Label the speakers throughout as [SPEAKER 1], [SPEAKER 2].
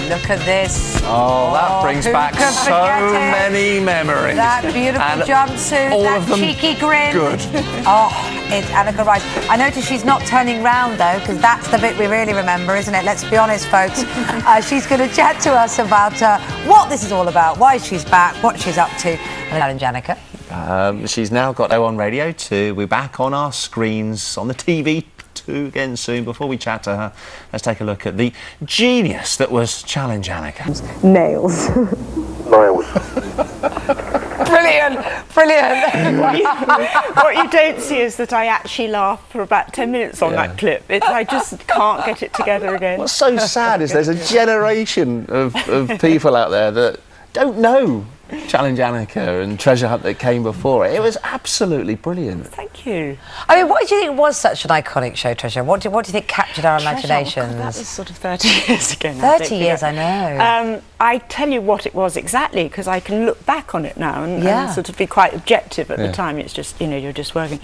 [SPEAKER 1] look at this.
[SPEAKER 2] Oh, that brings back so many memories.
[SPEAKER 1] That beautiful jumpsuit,
[SPEAKER 2] all
[SPEAKER 1] that
[SPEAKER 2] of them
[SPEAKER 1] cheeky grin.
[SPEAKER 2] Good.
[SPEAKER 1] Oh, it's Anneka Rice. I notice she's not turning round, though, because that's the bit we really remember, isn't it? Let's be honest, folks. She's going to chat to us about what this is all about, why she's back, what she's up to. Challenge Anneka.
[SPEAKER 2] She's now got on Radio 2. We're back on our screens, on the TV too again soon. Before we chat to her, let's take a look at the genius that was Challenge Anneka.
[SPEAKER 3] Nails.
[SPEAKER 4] Miles.
[SPEAKER 1] Brilliant, brilliant.
[SPEAKER 3] What you don't see is that I actually laughed for about 10 minutes on that clip. I just can't get it together again.
[SPEAKER 2] What's so sad is there's a generation of people out there that don't know Challenge Anneka and Treasure Hunt that came before it. It was absolutely brilliant.
[SPEAKER 3] Thank you.
[SPEAKER 1] I mean, what do you think was such an iconic show, Treasure? What do you think captured our imaginations?
[SPEAKER 3] Oh, God, that was sort of 30 years ago now.
[SPEAKER 1] 30 years, I know.
[SPEAKER 3] I tell you what it was exactly, because I can look back on it now and sort of be quite objective. At the time, it's just, you know, you're just working.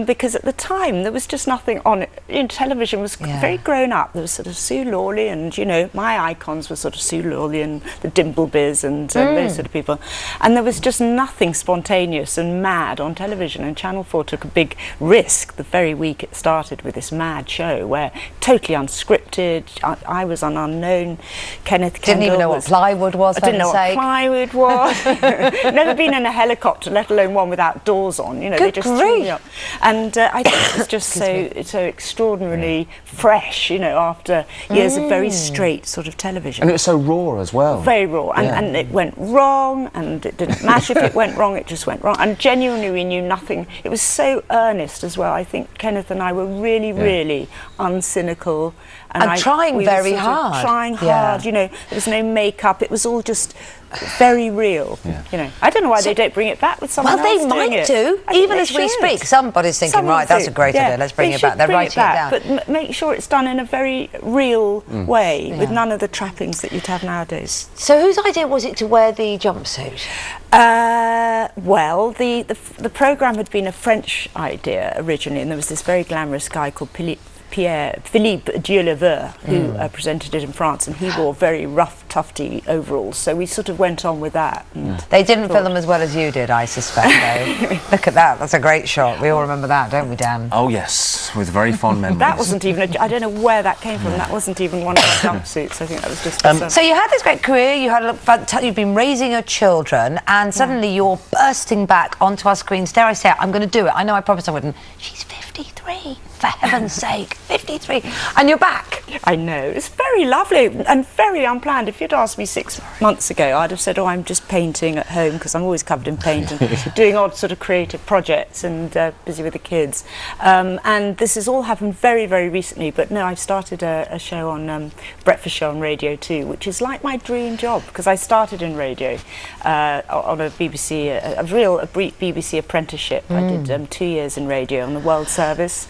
[SPEAKER 3] Because at the time, there was just nothing on it. You know, television was very grown up. There was sort of Sue Lawley and, you know, my icons were sort of Sue Lawley and the Dimblebys and those sort of people. And there was just nothing spontaneous and mad on television. And Channel 4 took a big risk the very week it started with this mad show where totally unscripted. I was an unknown. Kenneth Kendall
[SPEAKER 1] didn't even know what plywood was.
[SPEAKER 3] I didn't know what plywood was. Never been in a helicopter, let alone one without doors on. You know,
[SPEAKER 1] Good
[SPEAKER 3] they just threw me up. And I think it was just so extraordinarily fresh. You know, after years of very straight sort of television.
[SPEAKER 2] And it was so raw as well.
[SPEAKER 3] Very raw, and it went wrong, and it didn't matter if it went wrong. It just went wrong. And genuinely, we knew nothing. It was so earnest as well. I think Kenneth and I were really, really uncynical.
[SPEAKER 1] And trying very hard.
[SPEAKER 3] Trying hard, you know, there was no makeup, it was all just very real, you know. I don't know why they don't bring it back with someone else
[SPEAKER 1] doing it. Well, they might do, even as we speak. Somebody's thinking, right, that's a great idea, let's bring it back. They're writing it down.
[SPEAKER 3] But make sure it's done in a very real way, with none of the trappings that you'd have nowadays.
[SPEAKER 1] So whose idea was it to wear the jumpsuit?
[SPEAKER 3] Well, the programme had been a French idea originally, and there was this very glamorous guy called Philippe Dieuleveur, who presented it in France, and he wore very rough, tufty overalls, so we sort of went on with that.
[SPEAKER 1] They didn't film them as well as you did, I suspect, though. Look at that, that's a great shot. We all remember that, don't we, Dan?
[SPEAKER 2] Oh, yes, with very fond memories.
[SPEAKER 3] That wasn't even, I don't know where that came from, that wasn't even one of the jumpsuits. I think that was just...
[SPEAKER 1] So you had this great career, you've been raising your children, and suddenly you're bursting back onto our screens. Dare I say it, I'm going to do it. I know I promised I wouldn't. She's 53, for heaven's sake, 53, and you're back.
[SPEAKER 3] I know, it's very lovely and very unplanned. If you'd asked me 6 months ago, I'd have said, oh, I'm just painting at home, because I'm always covered in paint and doing odd sort of creative projects and busy with the kids. And this has all happened very, very recently, but no, I've started a show on, breakfast show on Radio 2, which is like my dream job, because I started in radio on a BBC, a real BBC apprenticeship. I did 2 years in radio on the World Service,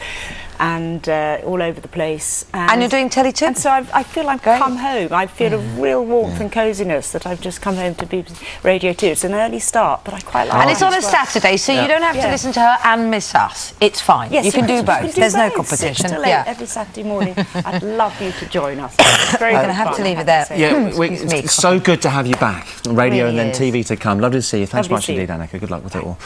[SPEAKER 3] and all over the place.
[SPEAKER 1] And you're doing telly too?
[SPEAKER 3] And so I feel I've come home. I feel a real warmth and coziness that I've just come home to BBC Radio 2. It's an early start, but I quite like it.
[SPEAKER 1] And it's on a Saturday, so you don't have to listen to her and miss us. It's fine. Yes, you can do both. There's no competition.
[SPEAKER 3] 6 to 8 every Saturday morning. I'd love you to join us. It's very
[SPEAKER 1] going to have to leave it there.
[SPEAKER 2] Yeah, it's so good to have you back. Radio and then TV to come. Lovely to see you. Thanks so much indeed, Anneka. Good luck with it all.